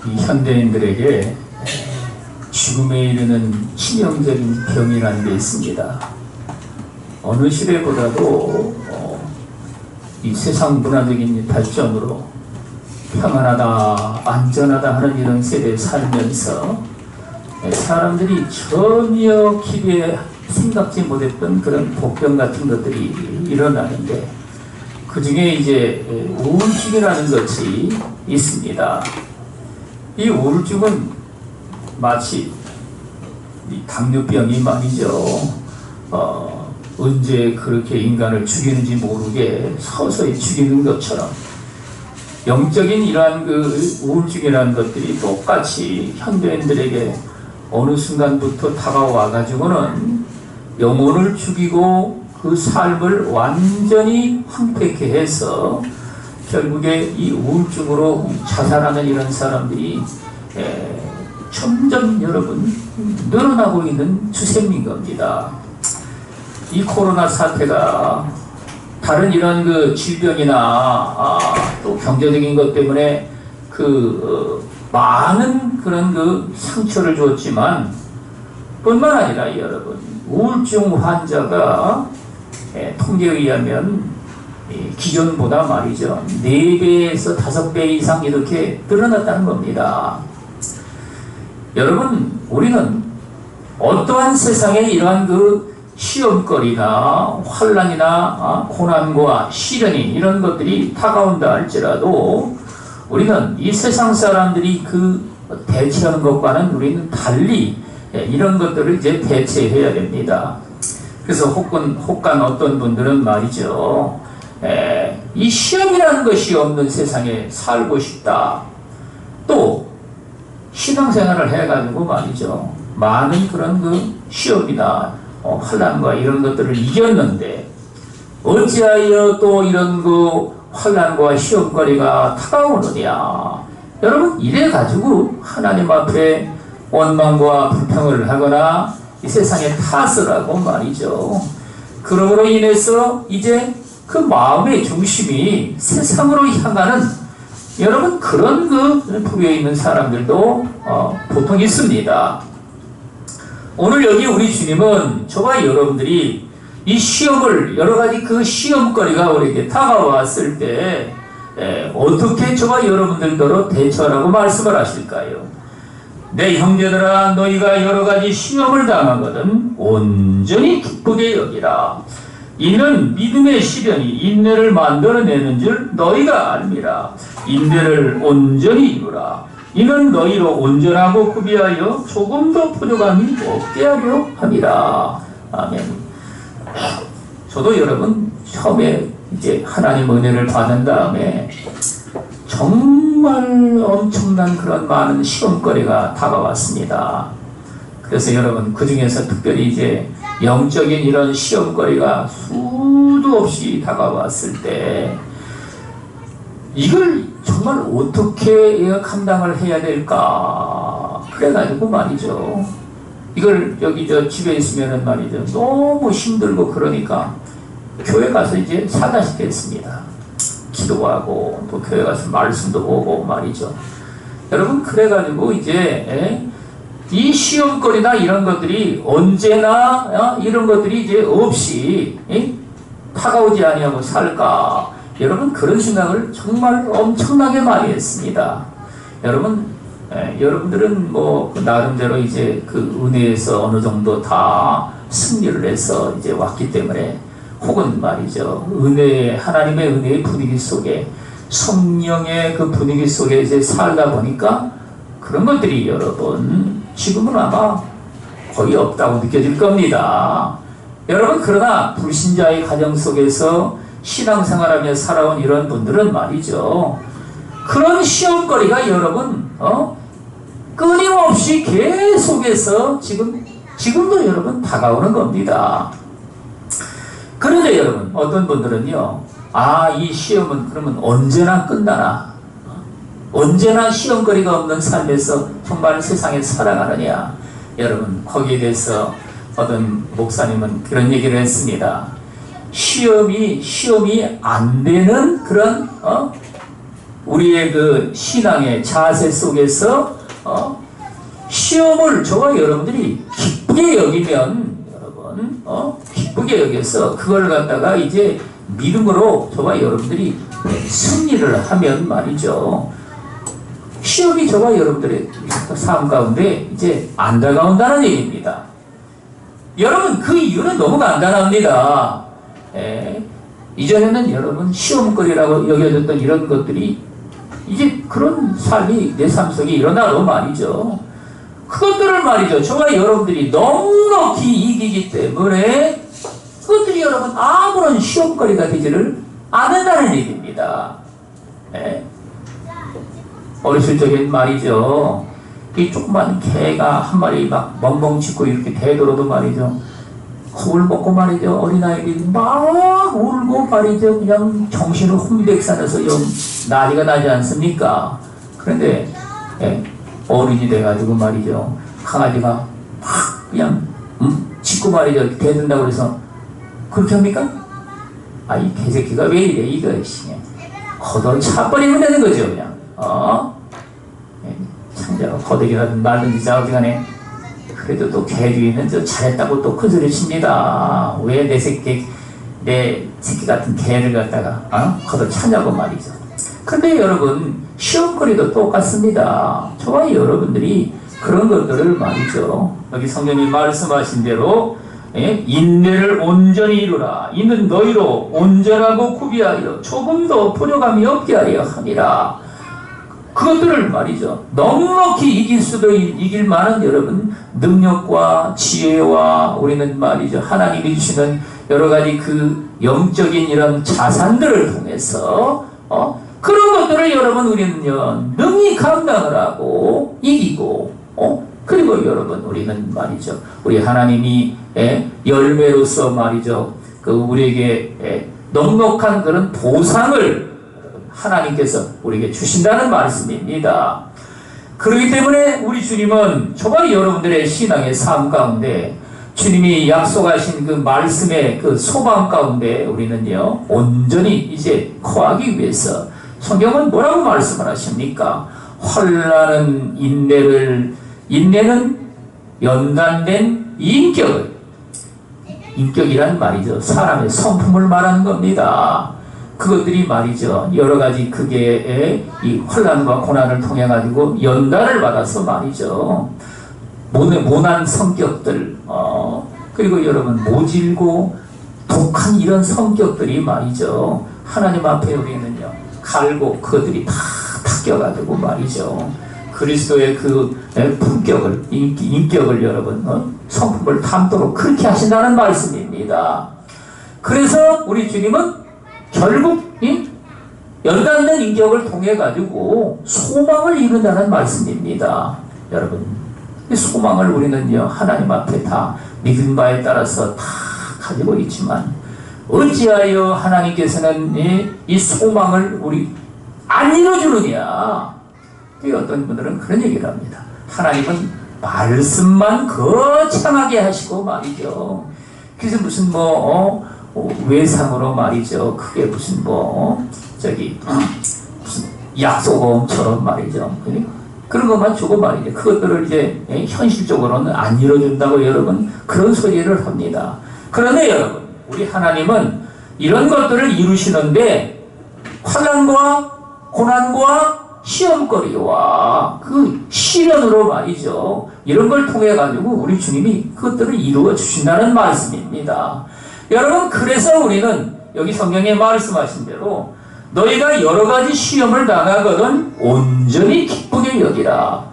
이 현대인들에게 죽음에 이르는 치명적인 병이라는 게 있습니다. 어느 시대보다도 이 세상 문화적인 발전으로 평안하다, 안전하다 하는 이런 세대에 살면서 사람들이 전혀 기대에 생각지 못했던 그런 복병 같은 것들이 일어나는데, 그 중에 이제 우울증이라는 것이 있습니다. 이 우울증은 마치 이 당뇨병이 말이죠. 언제 그렇게 인간을 죽이는지 모르게 서서히 죽이는 것처럼 영적인 이러한 그 우울증이라는 것들이 똑같이 현대인들에게 어느 순간부터 다가와 가지고는 영혼을 죽이고 그 삶을 완전히 황폐케 해서 결국에 이 우울증으로 자살하는 이런 사람들이 점점 여러분 늘어나고 있는 추세인 겁니다. 이 코로나 사태가 다른 이런 그 질병이나 또 경제적인 것 때문에 많은 그런 그 상처를 줬지만, 뿐만 아니라 여러분 우울증 환자가 통계에 의하면 기존보다 말이죠 4배에서 5배 이상 이렇게 늘어났다는 겁니다. 여러분, 우리는 어떠한 세상에 이러한 그 시험거리나 환난이나 고난과 시련이 이런 것들이 다가온다 할지라도 우리는 이 세상 사람들이 대처하는 것과는 우리는 달리 이런 것들을 이제 대처해야 됩니다. 그래서 혹간 어떤 분들은 말이죠, 이 시험이라는 것이 없는 세상에 살고 싶다. 또 신앙생활을 해가지고 말이죠, 많은 그런 그 시험이나 환난과 이런 것들을 이겼는데 어찌하여 또 이런 그 환난과 시험거리가 다가오느냐. 여러분, 이래가지고 하나님 앞에 원망과 불평을 하거나 이 세상에 탓을 하고 말이죠, 그러므로 인해서 이제 그 마음의 중심이 세상으로 향하는 여러분 그런 그 부류에 있는 사람들도 보통 있습니다. 오늘 여기 우리 주님은 저와 여러분들이 이 시험을, 여러 가지 그 시험거리가 우리에게 다가왔을 때 어떻게 저와 여러분들더러 대처하라고 말씀을 하실까요? 내 형제들아, 너희가 여러 가지 시험을 당하거든 온전히 기쁘게 여기라. 이는 믿음의 시련이 인내를 만들어내는 줄 너희가 알미라. 인내를 온전히 이루라. 이는 너희로 온전하고 구비하여 조금도 부족함이 없게 하려 함이라. 아멘. 저도 여러분 처음에 이제 하나님 은혜를 받은 다음에 정말 엄청난 그런 많은 시험거리가 다가왔습니다. 그래서 여러분 그 중에서 특별히 이제 영적인 이런 시험거리가 수도 없이 다가왔을 때 이걸 정말 어떻게 감당을 해야 될까? 그래가지고 말이죠, 이걸 여기 집에 있으면은 말이죠, 너무 힘들고 그러니까 교회 가서 이제 사다시켰습니다. 기도하고 또 교회 가서 말씀도 보고 말이죠. 여러분, 그래가지고 이제 이 시험거리나 이런 것들이 언제나 이런 것들이 이제 없이 다가오지 아니하고 살까? 여러분, 그런 생각을 정말 엄청나게 많이 했습니다. 여러분, 여러분들은 뭐 나름대로 이제 그 은혜에서 어느 정도 다 승리를 해서 이제 왔기 때문에, 혹은 말이죠, 하나님의 은혜의 분위기 속에, 성령의 그 분위기 속에 이제 살다 보니까 그런 것들이 여러분 지금은 아마 거의 없다고 느껴질 겁니다. 여러분, 그러나 불신자의 가정 속에서 신앙생활하며 살아온 이런 분들은 말이죠, 그런 시험거리가 여러분 끊임없이 계속해서 지금도 여러분 다가오는 겁니다. 그런데 여러분, 어떤 분들은요, 이 시험은 그러면 언제나 끝나나? 언제나 시험거리가 없는 삶에서 정말 세상에 살아가느냐? 여러분, 거기에 대해서 어떤 목사님은 그런 얘기를 했습니다. 시험이 안 되는 그런 우리의 그 신앙의 자세 속에서 시험을 저와 여러분들이 기쁘게 여기면 여러분 기쁘게 여겨서 그걸 갖다가 이제 믿음으로 저와 여러분들이 승리를 하면 말이죠. 시험이 저와 여러분들의 삶 가운데 이제 안 다가온다는 얘기입니다. 여러분 그 이유는 너무 간단합니다. 이전에는 여러분 시험거리라고 여겨졌던 이런 것들이 이제 그런 삶이 내 삶 속에 일어나도 말이죠. 그것들을 말이죠. 저와 여러분들이 넉넉히 이기기 때문에 그것들이 여러분 아무런 시험거리가 되지를 않는다는 얘기입니다. 어렸을 적엔 말이죠. 이 조그만 개가 한 마리 막 멍멍 짖고 이렇게 대들어도 말이죠. 겁을 먹고 말이죠. 어린아이들이 막 울고 말이죠. 그냥 정신을 혼백산에서 난리가 나지 않습니까? 그런데 어른이 돼가지고 말이죠. 강아지가 막 그냥 짖고 말이죠. 대든다고 그래서 그렇게 합니까? 아, 이 개새끼가 왜 이래 이거 걷어 차버리면 되는 거죠. 그냥 창자가 거덕이라든 말든지 자어지간에 그래도 또 개주인은 저 잘했다고 또 큰소리 칩니다. 왜 내 새끼 같은 개를 갖다가 걷어 차냐고 말이죠. 근데 여러분 시험거리도 똑같습니다. 저와 여러분들이 그런 것들을 말이죠. 여기 성령님 말씀하신 대로 인내를 온전히 이루라. 이는 너희로 온전하고 구비하여 조금도 부족함이 없게 하려 함이라. 그것들을 말이죠. 넉넉히 이길 만한 여러분 능력과 지혜와 우리는 말이죠. 하나님이 주시는 여러 가지 그 영적인 이런 자산들을 통해서 그런 것들을 여러분 우리는요 능히 감당을 하고 이기고 그리고 여러분 우리는 말이죠. 우리 하나님이 열매로서 말이죠. 그 우리에게 넉넉한 그런 보상을 하나님께서 우리에게 주신다는 말씀입니다. 그렇기 때문에 우리 주님은 저와 여러분들의 신앙의 삶 가운데 주님이 약속하신 그 말씀의 그 소망 가운데 우리는요 온전히 이제 거하기 위해서 성경은 뭐라고 말씀을 하십니까? 환난은 인내는 연단된 인격이란 말이죠. 사람의 성품을 말하는 겁니다. 그것들이 말이죠. 여러 가지 그게 이 환난과 고난을 통해 가지고 연단을 받아서 말이죠. 모난 성격들, 그리고 여러분 모질고 독한 이런 성격들이 말이죠. 하나님 앞에 우리는요 갈고 그것들이 다 닦여가지고 말이죠. 그리스도의 그 품격을 인격을 여러분 성품을 담도록 그렇게 하신다는 말씀입니다. 그래서 우리 주님은 결국 연단된 인격을 통해 가지고 소망을 이룬다는 말씀입니다. 여러분 이 소망을 우리는요 하나님 앞에 다 믿은 바에 따라서 다 가지고 있지만 어찌하여 하나님께서는 이 소망을 우리 안 이루어주느냐. 어떤 분들은 그런 얘기를 합니다. 하나님은 말씀만 거창하게 하시고 말이죠. 그래서 무슨 외상으로 말이죠. 그게 무슨 무슨 약소금처럼 말이죠. 그런 것만 주고 말이죠. 그것들을 이제 현실적으로는 안 이루어준다고 여러분 그런 소리를 합니다. 그런데 여러분 우리 하나님은 이런 것들을 이루시는데 환난과 고난과 시험거리와 그 시련으로 말이죠. 이런 걸 통해 가지고 우리 주님이 그것들을 이루어 주신다는 말씀입니다. 여러분 그래서 우리는 여기 성경에 말씀하신 대로 너희가 여러 가지 시험을 당하거든 온전히 기쁘게 여기라.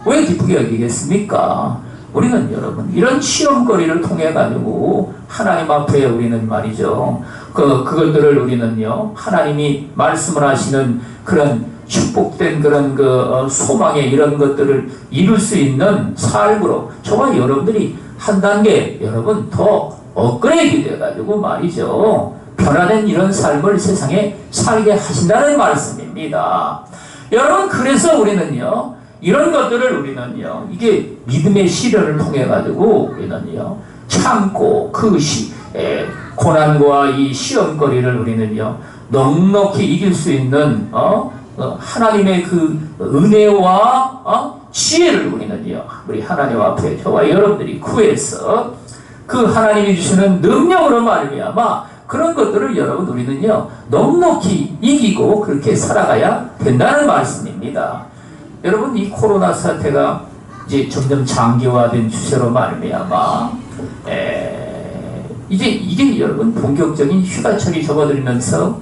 왜 기쁘게 여기겠습니까? 우리는 여러분 이런 시험거리를 통해 가지고 하나님 앞에 우리는 말이죠. 그것들을 우리는요 하나님이 말씀을 하시는 그런 축복된 그런 소망의 이런 것들을 이룰 수 있는 삶으로 저와 여러분들이 한 단계 여러분 더 업그레이드 돼가지고 말이죠. 변화된 이런 삶을 세상에 살게 하신다는 말씀입니다. 여러분 그래서 우리는요 이런 것들을 우리는요 이게 믿음의 시련을 통해 가지고 우리는요 참고 그 고난과 이 시험거리를 우리는요 넉넉히 이길 수 있는 하나님의 그 은혜와 지혜를 우리는요, 우리 하나님 앞에 저와 여러분들이 구해서 그 하나님이 주시는 능력으로 말미암아 그런 것들을 여러분 우리는요 넉넉히 이기고 그렇게 살아가야 된다는 말씀입니다. 여러분, 이 코로나 사태가 이제 점점 장기화된 추세로 말미암아 이제 이게 여러분 본격적인 휴가철이 접어들면서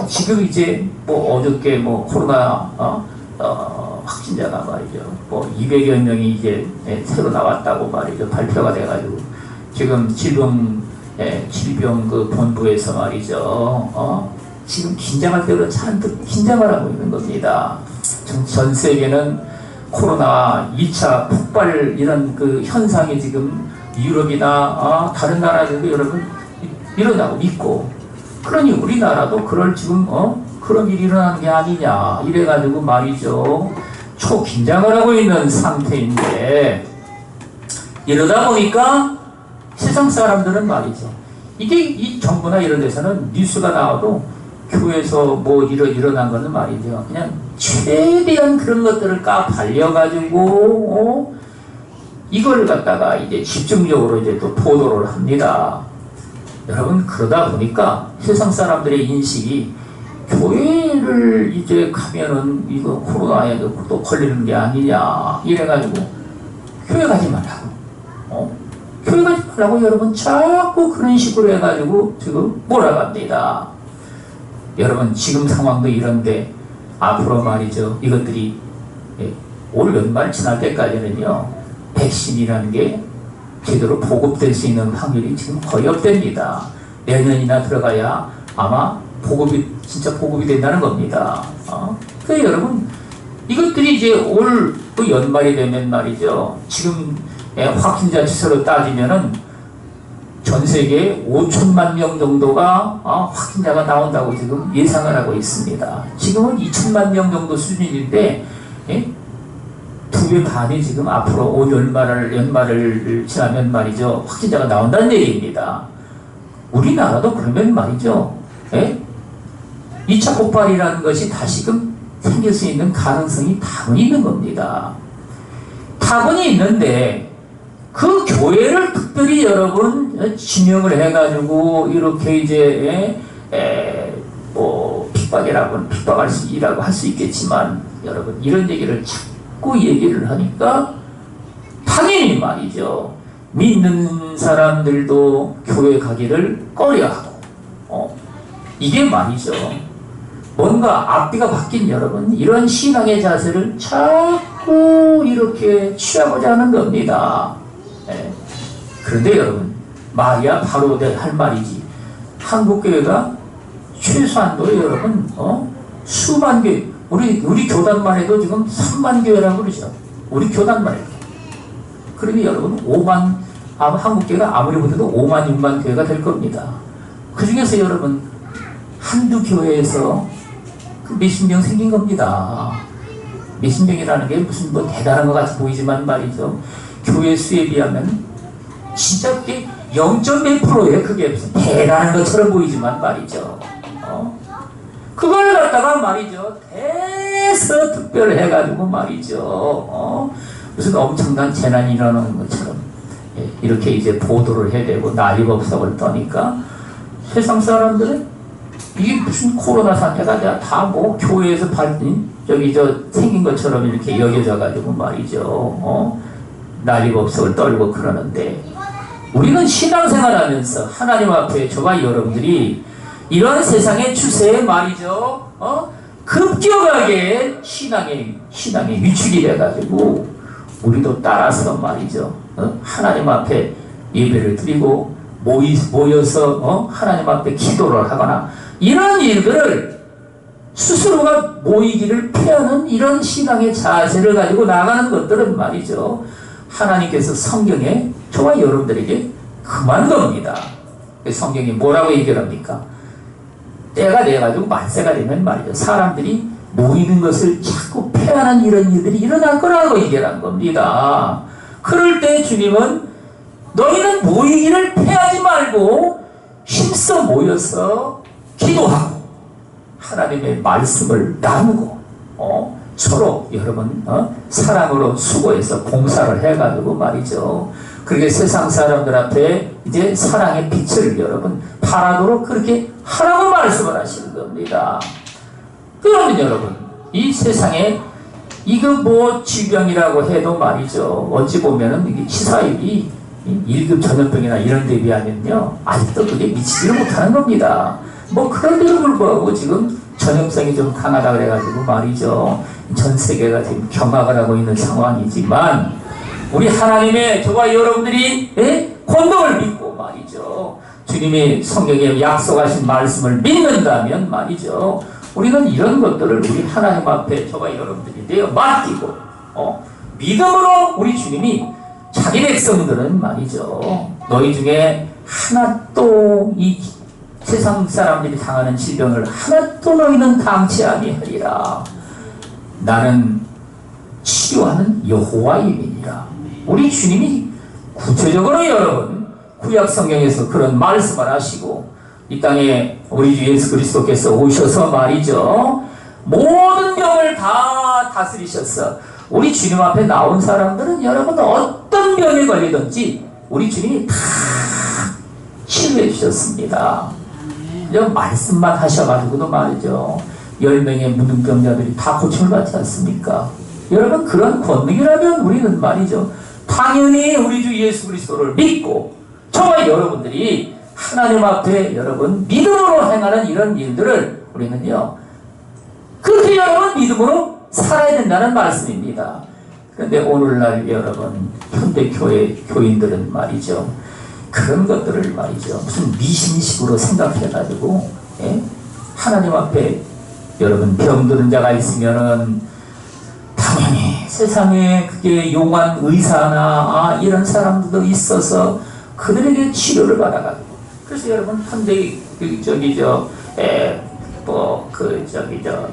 지금 이제 뭐 어저께 뭐 코로나 확진자가 말이죠 뭐 200여 명이 이제 새로 나왔다고 말이죠 발표가 돼가지고 지금 질병 그 본부에서 말이죠 지금 긴장할 때로 잔뜩 긴장을 하고 있는 겁니다. 전 세계는 코로나 2차 폭발 이런 그 현상이 지금 유럽이나 다른 나라들도 여러분 일어나고 있고, 그러니 우리나라도 그럴 지금 그런 일이 일어나는 게 아니냐 이래가지고 말이죠 초긴장을 하고 있는 상태인데, 이러다 보니까 세상 사람들은 말이죠 이게 이 정부나 이런 데서는 뉴스가 나와도 교회에서 뭐 일어난 거는 말이죠 그냥 최대한 그런 것들을 까발려가지고 이걸 갖다가 이제 집중적으로 이제 또 보도를 합니다. 여러분, 그러다 보니까 세상 사람들의 인식이 교회를 이제 가면은 이거 코로나에 또 걸리는 게 아니냐 이래가지고 교회 가지 말라고 교회 가지 말라고 여러분 자꾸 그런 식으로 해가지고 지금 몰아갑니다. 여러분, 지금 상황도 이런데 앞으로 말이죠 이것들이 올 연말 지날 때까지는요 백신이라는 게 제대로 보급될 수 있는 확률이 지금 거의 없답니다. 내년이나 들어가야 아마 진짜 보급이 된다는 겁니다. 그래서 여러분, 이것들이 이제 올 또 연말이 되면 말이죠 지금 확진자 추세로 따지면은 전 세계 5천만 명 정도가 확진자가 나온다고 지금 예상을 하고 있습니다. 지금은 2천만 명 정도 수준인데 2배 반이 지금 앞으로 올 연말을 지나면 말이죠 확진자가 나온다는 얘기입니다. 우리나라도 그러면 말이죠 2차 폭발이라는 것이 다시금 생길 수 있는 가능성이 다분히 있는 겁니다. 다분히 있는데 그 교회를 특별히 여러분 지명을 해가지고 이렇게 이제 뭐 핍박할 수이라고 할 수 있겠지만, 여러분 이런 얘기를 자꾸 얘기를 하니까 당연히 말이죠 믿는 사람들도 교회 가기를 꺼려하고 이게 말이죠 뭔가 앞뒤가 바뀐 여러분 이런 신앙의 자세를 자꾸 이렇게 취하고자 하는 겁니다. 그런데 여러분 말이야 바로 할 말이지, 한국교회가 최소한도 여러분 수만 교회, 우리 교단만 해도 지금 3만 교회라고 그러죠. 우리 교단만 해도. 그러니 여러분 한국교회가 아무리 못해도 5만 6만 교회가 될 겁니다. 그 중에서 여러분 한두 교회에서 그 몇십 명 생긴 겁니다. 몇십 명이라는 게 무슨 뭐 대단한 것 같이 보이지만 말이죠 교회 수에 비하면 진짜 그게 0.몇 프로예요. 그게 무슨 대단한 것처럼 보이지만 말이죠 그걸 갖다가 말이죠 대서 특별해가지고 말이죠 무슨 엄청난 재난이 일어나는 것처럼 이렇게 이제 보도를 해대고 난리법석을 떠니까 세상 사람들은 이게 무슨 코로나 사태가 다 뭐 교회에서 생긴 것처럼 이렇게 여겨져 가지고 말이죠 난리법석을 떨고 그러는데, 우리는 신앙생활 하면서 하나님 앞에 저와 여러분들이 이런 세상의 추세에 말이죠 급격하게 신앙의 위축이 돼가지고 우리도 따라서 말이죠 하나님 앞에 예배를 드리고 모여서 하나님 앞에 기도를 하거나 이런 일들을 스스로가 모이기를 피하는 이런 신앙의 자세를 가지고 나가는 것들은 말이죠 하나님께서 성경에 저와 여러분들에게 금한 겁니다. 성경이 뭐라고 얘기합니까? 때가 돼가지고 만세가 되면 말이죠 사람들이 모이는 것을 자꾸 폐하는 이런 일들이 일어날 거라고 얘기한 겁니다. 그럴 때 주님은 너희는 모이기를 폐하지 말고 힘써 모여서 기도하고 하나님의 말씀을 나누고 서로 여러분 사랑으로 수고해서 봉사를 해가지고 말이죠. 그렇게 세상 사람들 앞에 이제 사랑의 빛을 여러분 발하도록 그렇게 하라고 말씀을 하시는 겁니다. 그러면 여러분 이 세상에 이거 뭐 질병이라고 해도 말이죠. 어찌 보면은 이게 치사율이 1급 전염병이나 이런 데 비하면요 아직도 그게 미치지를 못하는 겁니다. 뭐 그런데도 불구하고 지금 전염성이 좀 강하다 그래가지고 말이죠. 전 세계가 지금 경악을 하고 있는 상황이지만 우리 하나님의 저와 여러분들이 권능을 믿고 말이죠. 주님이 성경에 약속하신 말씀을 믿는다면 말이죠. 우리는 이런 것들을 우리 하나님 앞에 저와 여러분들이 내어 맡기고 믿음으로 우리 주님이 자기 백성들은 말이죠. 너희 중에 하나도 이 세상 사람들이 당하는 질병을 하나도 너희는 당치 아니하리라. 나는 치료하는 여호와임이니라. 우리 주님이 구체적으로 여러분 구약 성경에서 그런 말씀을 하시고 이 땅에 우리 주 예수 그리스도께서 오셔서 말이죠. 모든 병을 다 다스리셨어. 우리 주님 앞에 나온 사람들은 여러분 어떤 병에 걸리든지 우리 주님이 다 치료해 주셨습니다. 그냥 말씀만 하셔가지고도 말이죠. 10명의 무능병자들이 다 고침을 받지 않습니까? 여러분 그런 권능이라면 우리는 말이죠. 당연히 우리 주 예수 그리스도를 믿고 저와 여러분들이 하나님 앞에 여러분 믿음으로 행하는 이런 일들을 우리는요. 그렇게 여러분 믿음으로 살아야 된다는 말씀입니다. 그런데 오늘날 여러분 현대교회 교인들은 말이죠. 그런 것들을 말이죠. 무슨 미신식으로 생각해가지고 하나님 앞에 여러분 병드는 자가 있으면은 당연히 세상에 그게 용한 의사나 이런 사람들도 있어서 그들에게 치료를 받아가지고 그래서 여러분 현대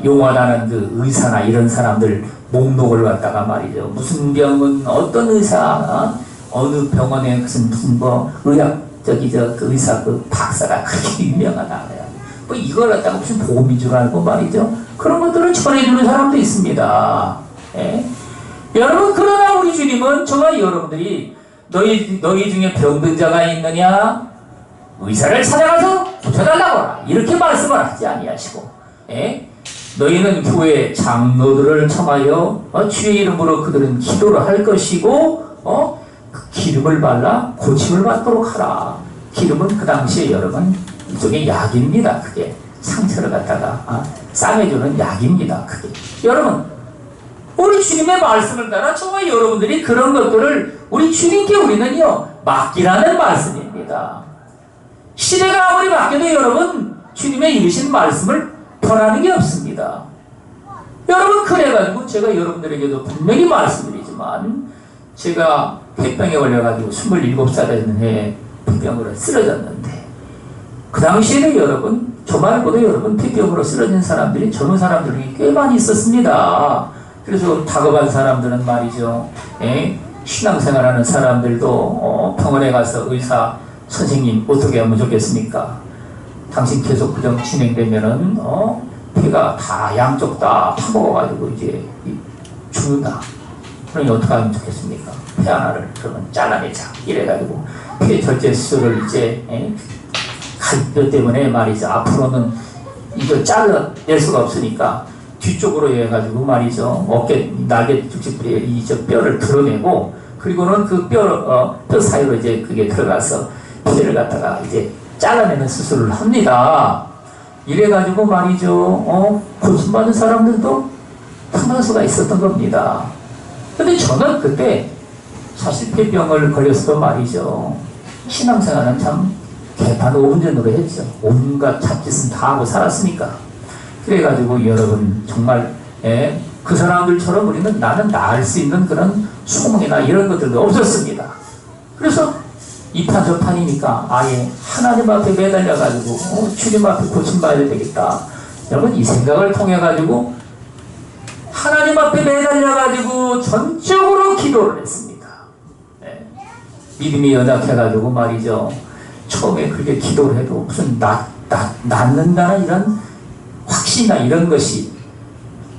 용하다는 그 의사나 이런 사람들 목록을 갖다가 말이죠. 무슨 병은 어떤 의사 어느 병원에 무슨 의학 그 의사 그 박사가 그렇게 유명하다 그래요. 뭐 이걸 갖다가 무슨 보험인 줄 알고 말이죠. 그런 것들을 전해주는 사람도 있습니다. 여러분 그러나 우리 주님은 저와 여러분들이 너희 중에 병든 자가 있느냐 의사를 찾아가서 고쳐달라고 하라 이렇게 말씀을 하지 아니하시고 너희는 교회 장로들을 청하여 주의 이름으로 그들은 기도를 할 것이고 그 기름을 발라 고침을 받도록 하라. 기름은 그 당시에 여러분 일종의 약입니다. 그게 상처를 갖다가 싸매주는 약입니다. 그게 여러분 우리 주님의 말씀을 따라 저와 여러분들이 그런 것들을 우리 주님께 우리는요 맡기라는 말씀입니다. 시대가 아무리 바뀌어도 여러분 주님의 이르신 말씀을 변하는 게 없습니다. 여러분 그래가지고 제가 여러분들에게도 분명히 말씀드리지만 제가 폐병에 걸려가지고 27살 되는 해에 폐병으로 쓰러졌는데 그 당시에는 여러분 저 말고도 여러분 폐병으로 쓰러진 사람들이 젊은 사람들이 꽤 많이 있었습니다. 그래서 다급한 사람들은 말이죠. 신앙생활하는 사람들도 병원에 가서 의사 선생님 어떻게 하면 좋겠습니까? 당신 계속 부정 진행되면은 폐가 다 양쪽 다 파먹어가지고 이제 죽는다. 그러니 어떻게 하면 좋겠습니까? 폐 하나를 그러면 잘라내자. 이래가지고 폐 절제 수술을 이제 갈 것 때문에 말이죠. 앞으로는 이거 잘라낼 수가 없으니까 뒤쪽으로 해가지고 말이죠. 어깨 날개 쭉집부리에 이 뼈를 드러내고 그리고는 그 뼈 사이로 이제 그게 들어가서 폐를 갖다가 이제 잘라내는 수술을 합니다. 이래가지고 말이죠. 고침받은 사람들도 상당수가 있었던 겁니다. 근데 저는 그때 사실 폐병을 걸렸어도 말이죠. 신앙생활은 참 개판 5분 전으로 했죠. 온갖 잡짓은 다 하고 살았으니까. 그래가지고 여러분 정말 그 사람들처럼 우리는 나는 나을 수 있는 그런 소망이나 이런 것들도 없었습니다. 그래서 이판 저판이니까 아예 하나님 앞에 매달려가지고 주님 앞에 고침받아야 되겠다. 여러분 이 생각을 통해가지고 하나님 앞에 매달려가지고 전적으로 기도를 했습니다. 믿음이 연약해가지고 말이죠. 처음에 그렇게 기도를 해도 무슨 낫는다는 이런 확신이나 이런 것이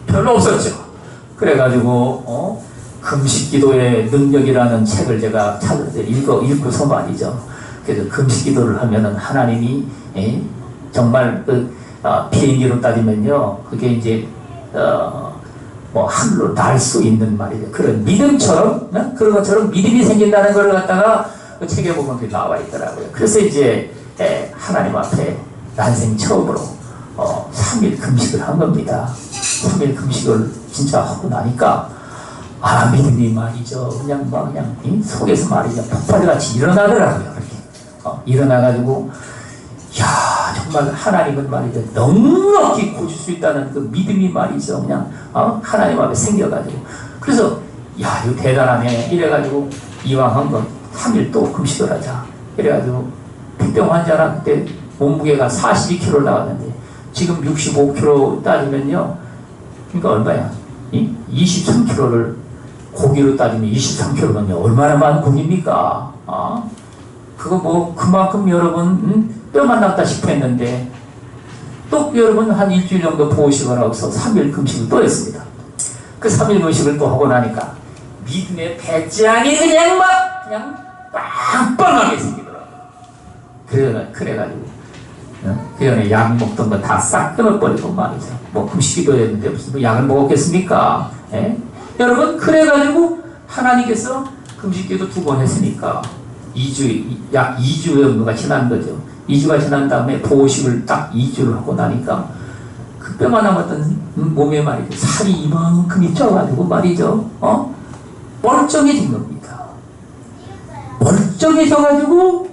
별로 없었죠. 그래가지고 금식기도의 능력이라는 책을 제가 찾아서 읽고서 말이죠. 그래서 금식기도를 하면은 하나님이 정말 비행기로 따지면요, 그게 이제 뭐 하늘로 날 수 있는 말이죠. 그런 믿음처럼 그런 것처럼 믿음이 생긴다는 걸 갖다가 그 책에 보면 그게 나와 있더라고요. 그래서 이제 하나님 앞에 난생 처음으로 3일 금식을 한 겁니다. 3일 금식을 진짜 하고 나니까 믿음이 말이죠. 그냥 속에서 말이죠. 폭발같이 일어나더라고요. 그렇게 일어나가지고 정말 하나님은 말이죠. 넉넉히 고칠 수 있다는 그 믿음이 말이죠. 그냥 하나님 앞에 생겨가지고 그래서 이거 대단하네 이래가지고 이왕 한 건 3일 또 금식을 하자 이래가지고 폐병 환자라 그때 몸무게가 42kg 나왔는데 지금 65kg 따지면요, 그러니까 얼마야? 23kg를 고기로 따지면 23kg면요 얼마나 많은 고기입니까? 그거 뭐 그만큼 여러분 뼈만 났다 싶었는데 또 여러분 한 일주일 정도 보호식을 하고서 3일 금식을 또 했습니다. 그 3일 금식을 또 하고 나니까 믿음의 배짱이 그냥 빵빵하게 생기더라고요. 그래가지고 그 전에 약 먹던 거 다 싹 끊어버리고 말이죠. 뭐 금식기도 했는데 무슨 뭐 약을 먹었겠습니까? 여러분 그래가지고 하나님께서 금식기도 2번 했으니까 약 2주 정도가 지난 거죠. 2주가 지난 다음에 보호식을 딱 2주를 하고 나니까 그 뼈가 남았던 몸에 말이죠. 살이 이만큼이 쪄가지고 말이죠. 멀쩡해진 겁니다. 멀쩡해져가지고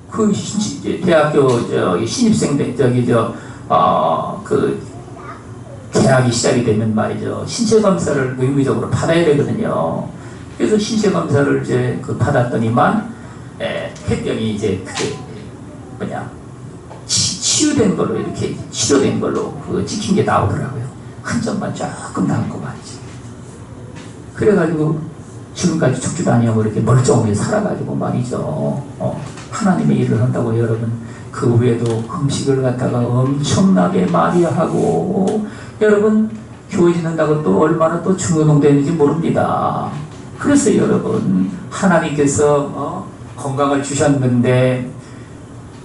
그 대학교 신입생 개학이 시작이 되면 말이죠. 신체 검사를 의무적으로 받아야 되거든요. 그래서 신체 검사를 이제 받았더니만 폐병이 이제 치유된 걸로 이렇게 치료된 걸로 찍힌 게 나오더라고요. 흔적만 조금 남고 말이죠. 그래가지고 지금까지 죽지도 아니하고 이렇게 멀쩡하게 살아가지고 말이죠. 하나님의 일을 한다고 여러분 그 외에도 금식을 갖다가 엄청나게 많이 하고 여러분 교회 지낸다고 또 얼마나 또 중요동되는지 모릅니다. 그래서 여러분 하나님께서 건강을 주셨는데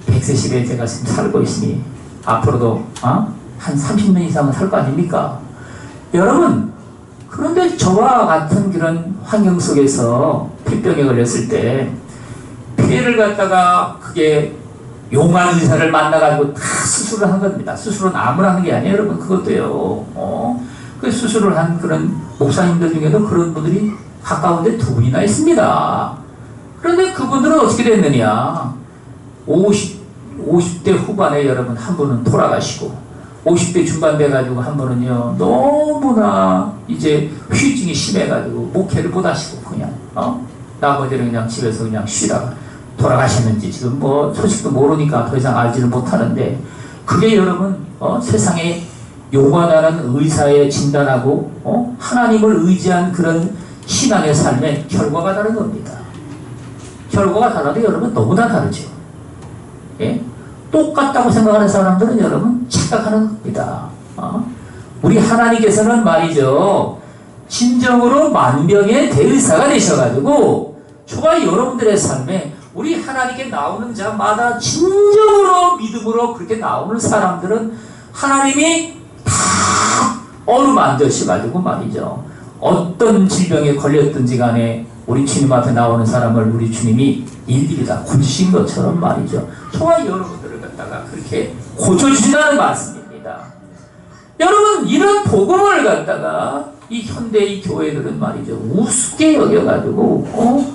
100세 시대에 제가 지금 살고 있으니 앞으로도 한 30년 이상은 살 거 아닙니까? 여러분 그런데 저와 같은 그런 환경 속에서 폐병에 걸렸을 때 폐를 갖다가 그게 용한 의사를 만나가지고 다 수술을 한 겁니다. 수술은 아무나 하는 게 아니에요. 여러분 그것도요. 그 수술을 한 그런 목사님들 중에도 그런 분들이 가까운데 2분이나 있습니다. 그런데 그분들은 어떻게 됐느냐. 50대 후반에 여러분 한 분은 돌아가시고 50대 중반 돼가지고 한 분은요 너무나 이제 후유증이 심해가지고 목회를 못 하시고 그냥 나머지는 그냥 집에서 그냥 쉬다가 돌아가셨는지 지금 뭐 소식도 모르니까 더 이상 알지를 못하는데 그게 여러분 세상에 요관하는 의사의 진단하고 하나님을 의지한 그런 신앙의 삶의 결과가 다른 겁니다. 결과가 달라도 여러분 너무나 다르죠. 예? 똑같다고 생각하는 사람들은 여러분 착각하는 겁니다. 우리 하나님께서는 말이죠. 진정으로 만병의 대의사가 되셔가지고 저와 여러분들의 삶에 우리 하나님께 나오는 자마다 진정으로 믿음으로 그렇게 나오는 사람들은 하나님이 다 어루만져셔가지고 말이죠. 어떤 질병에 걸렸든지 간에 우리 주님 앞에 나오는 사람을 우리 주님이 일일이 다 고치신 것처럼 말이죠. 저와 여러분들을 갖다가 그렇게 고쳐주신다는 말씀입니다. 여러분 이런 복음을 갖다가 이 현대의 교회들은 말이죠. 우습게 여겨가지고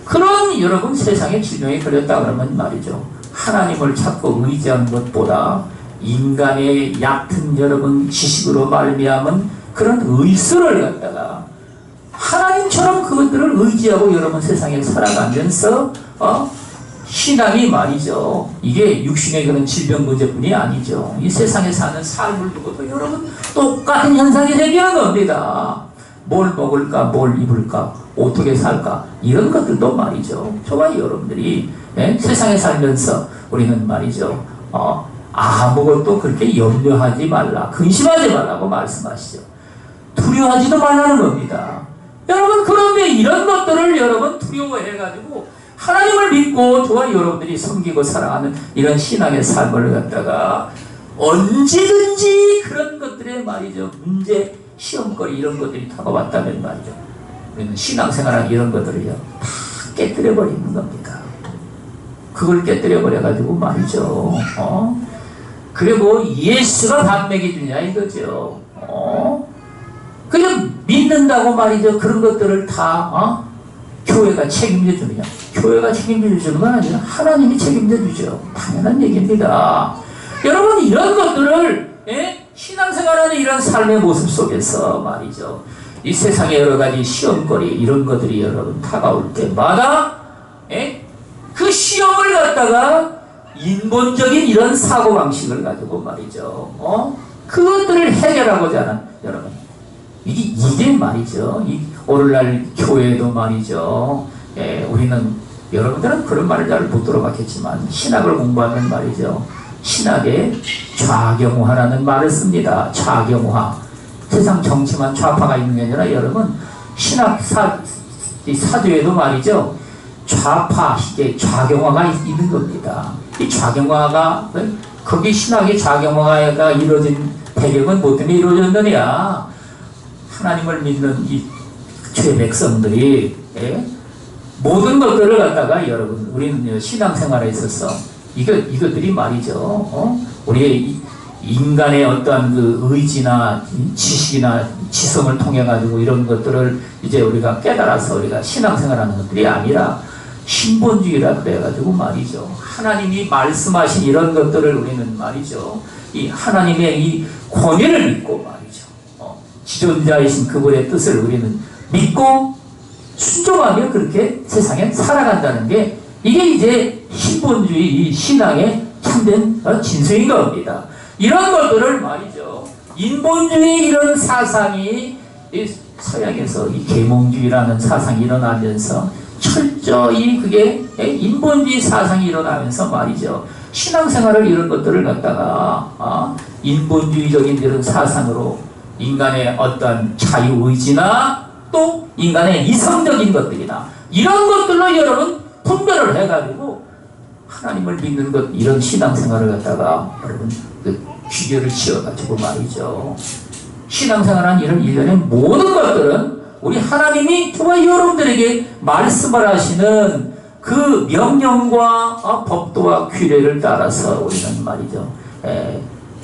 그런 여러분 세상에 질병에 걸렸다 그러면 말이죠. 하나님을 찾고 의지하는 것보다 인간의 얕은 여러분 지식으로 말미암은 그런 의술을 갖다가 하나님처럼 그것들을 의지하고 여러분 세상에 살아가면서 신앙이 말이죠. 이게 육신의 그런 질병 문제뿐이 아니죠. 이 세상에 사는 삶을 두고도 여러분 똑같은 현상이 생기는 겁니다. 뭘 먹을까, 뭘 입을까, 어떻게 살까 이런 것들도 말이죠. 저와 여러분들이 세상에 살면서 우리는 말이죠. 아무것도 그렇게 염려하지 말라, 근심하지 말라고 말씀하시죠. 두려워하지도 말라는 겁니다. 여러분, 그런데 이런 것들을 여러분 두려워해가지고 하나님을 믿고 저와 여러분들이 섬기고 사랑하는 이런 신앙의 삶을 갖다가 언제든지 그런 것들에 말이죠, 문제, 시험거리 이런 것들이 다가왔다면 말이죠, 우리는 신앙생활하는 이런 것들을요 다 깨뜨려버리는 겁니다. 그걸 깨뜨려버려가지고 말이죠, 그리고 예수가 밥 먹여주냐 이거죠. 그냥 믿는다고 말이죠, 그런 것들을 다 교회가 책임져 주느냐? 교회가 책임져 주는 건 아니라 하나님이 책임져 주죠. 당연한 얘기입니다. 여러분, 이런 것들을 신앙생활하는 이런 삶의 모습 속에서 말이죠, 이 세상의 여러 가지 시험거리 이런 것들이 여러분 다가올 때마다 그 시험을 갖다가 인본적인 이런 사고방식을 가지고 말이죠, 그것들을 해결하고자 하는 여러분, 이게 말이죠, 이 오늘날 교회도 말이죠, 우리는 여러분들은 그런 말을 잘 못 들어봤겠지만 신학을 공부하면 말이죠, 신학의 좌경화라는 말을 씁니다. 좌경화. 세상 정치만 좌파가 있는 게 아니라 여러분 신학 사조에도 말이죠, 좌파, 이게 좌경화가 있는 겁니다. 이 좌경화가, 거기 신학의 좌경화가 이루어진 배경은 뭐 때문에 이루어졌느냐? 하나님을 믿는 이 죄 백성들이 모든 것들을 갖다가 여러분, 우리는 신앙생활에 있어서 이것들이 말이죠, 우리의 인간의 어떠한 그 의지나 지식이나 지성을 통해 가지고 이런 것들을 이제 우리가 깨달아서 우리가 신앙생활하는 것들이 아니라 신본주의라 그래가지고 말이죠, 하나님이 말씀하신 이런 것들을 우리는 말이죠, 이 하나님의 이 권위를 믿고 말이죠, 지존자이신 그분의 뜻을 우리는 믿고 순종하며 그렇게 세상에 살아간다는 게, 이게 이제 신본주의 신앙의 참된 진수인 겁니다. 이런 것들을 말이죠, 인본주의 이런 사상이 서양에서 이 계몽주의라는 사상이 일어나면서 철저히 그게 인본주의 사상이 일어나면서 말이죠, 신앙생활을 이런 것들을 갖다가 인본주의적인 이런 사상으로 인간의 어떤 자유의지나 또 인간의 이성적인 것들이나 이런 것들로 여러분 분별을 해가지고 하나님을 믿는 것, 이런 신앙생활을 갖다가 여러분 그 귀결을 지어가지고 말이죠, 신앙생활한 이런 일련의 모든 것들은 우리 하나님이 저와 여러분들에게 말씀을 하시는 그 명령과 법도와 규례를 따라서 우리는 말이죠,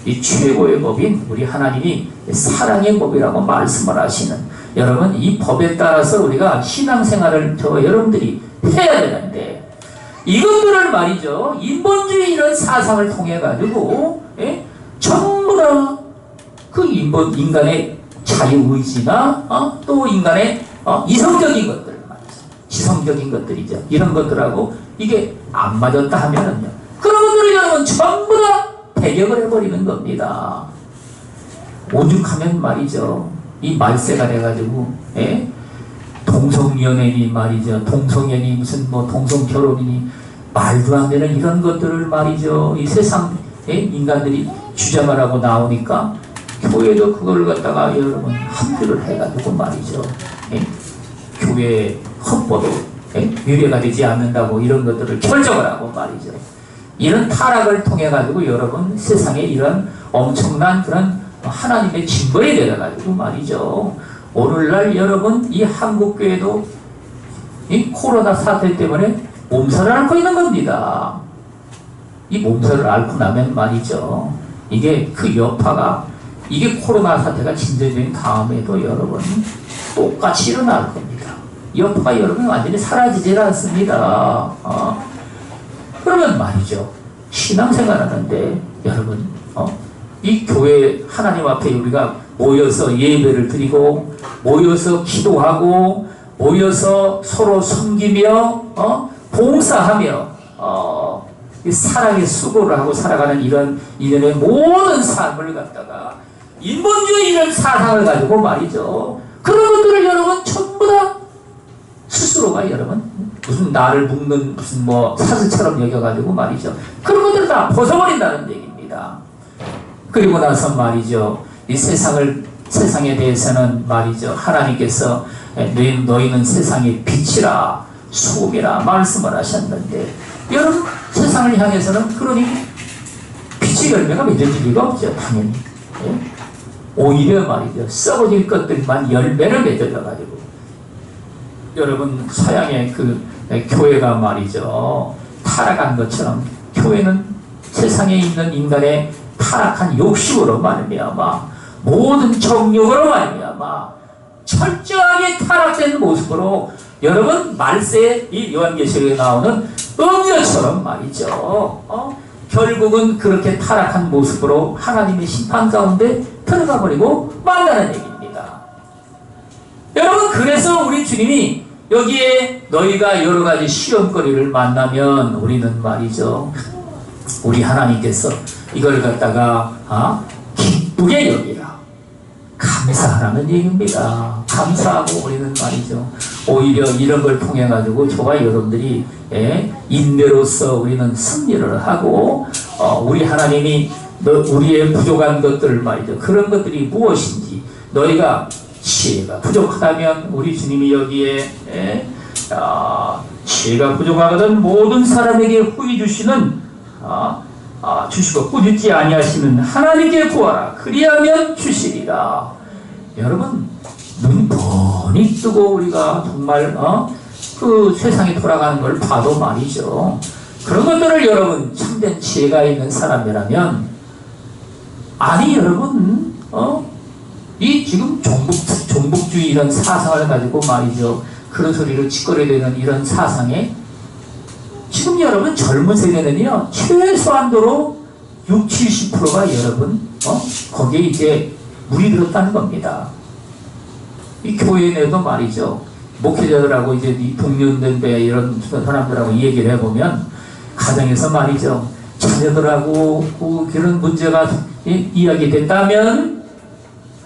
이 최고의 법인 우리 하나님이 사랑의 법이라고 말씀을 하시는, 여러분 이 법에 따라서 우리가 신앙생활을 저와 여러분들이 해야 되는데, 이것들을 말이죠, 인본주의 이런 사상을 통해 가지고 전부 다 그 인간의 자유의지나 또 인간의 이성적인 것들 말이죠, 지성적인 것들이죠, 이런 것들하고 이게 안 맞았다 하면은요, 그런 것들을 여러분 전부 다 배격을 해버리는 겁니다. 오죽하면 말이죠, 이 말세가 돼가지고 동성연애니 말이죠, 동성연이 무슨 뭐 동성결혼이니 말도 안 되는 이런 것들을 말이죠, 이 세상 인간들이 주장을 하고 나오니까 교회도 그걸 갖다가 여러분 합의를 해가지고 말이죠, 교회 헌법에 유례가 되지 않는다고 이런 것들을 결정을 하고 말이죠, 이런 타락을 통해 가지고 여러분 세상에 이런 엄청난 그런 하나님의 징벌이 되어가지고 말이죠, 오늘날 여러분 이 한국교회도 이 코로나 사태 때문에 몸살을 앓고 있는 겁니다. 이 몸살을 앓고 나면 말이죠, 이게 그 여파가, 이게 코로나 사태가 진전된 다음에도 여러분 똑같이 일어날 겁니다. 여파가 여러분 완전히 사라지질 않습니다. 그러면 말이죠, 신앙생활 하는데 여러분 이 교회 하나님 앞에 우리가 모여서 예배를 드리고 모여서 기도하고 모여서 서로 섬기며 봉사하며 이 사랑의 수고를 하고 살아가는 이런 이년의 모든 삶을 갖다가 인본주의 이런 사상을 가지고 말이죠, 그런 것들을 여러분 전부 다 스스로가 여러분 무슨 나를 묶는 무슨 뭐 사슬처럼 여겨가지고 말이죠, 그런 것들을 다 벗어버린다는 얘기입니다. 됩니다. 그리고 나서 말이죠. 이 세상에 대해서는 말이죠. 하나님께서 너희는 세상의 빛이라 소금이라 말씀을 하셨는데, 여러분 세상을 향해서는 그러니 빛의 열매가 맺어질 리가 없죠. 당연히. 예? 오히려 말이죠. 썩어질 것들만 열매를 맺어져가지고, 여러분 서양의 그 교회가 말이죠. 타락한 것처럼 교회는 세상에 있는 인간의 타락한 욕심으로 말미암아, 모든 정욕으로 말미암아 철저하게 타락된 모습으로, 여러분 말세에 이 요한계시록에 나오는 음녀처럼 말이죠. 결국은 그렇게 타락한 모습으로 하나님의 심판 가운데 들어가 버리고 만다는 얘기입니다. 여러분 그래서 우리 주님이 여기에 너희가 여러 가지 시험거리를 만나면 우리는 말이죠. 우리 하나님께서 이걸 갖다가 기쁘게 여기라, 감사하라는 얘기입니다. 감사하고 우리는 말이죠. 오히려 이런 걸 통해 가지고 저와 여러분들이 인내로서 우리는 승리를 하고, 우리 하나님이 우리의 부족한 것들을 말이죠. 그런 것들이 무엇인지, 너희가 지혜가 부족하다면 우리 주님이 여기에 지혜가 부족하거든 모든 사람에게 후히 주시는 주시고 꾸짖지 아니하시는 하나님께 구하라, 그리하면 주시리라. 여러분 눈 뻔히 뜨고 우리가 정말 그 세상에 돌아가는 걸 봐도 말이죠. 그런 것들을 여러분 참된 지혜가 있는 사람이라면, 아니 여러분 이 지금 종북주의 이런 사상을 가지고 말이죠. 그런 소리를 짓거려대는 이런 사상에 지금 여러분 젊은 세대는요 최소한도로 60~70%가 여러분 거기에 이제 물이 들었다는 겁니다. 이 교회 내도 말이죠. 목회자들하고 이제 이 동년배배 이런 사람들하고 이 얘기를 해보면, 가정에서 말이죠. 자녀들하고 그런 문제가 이야기된다면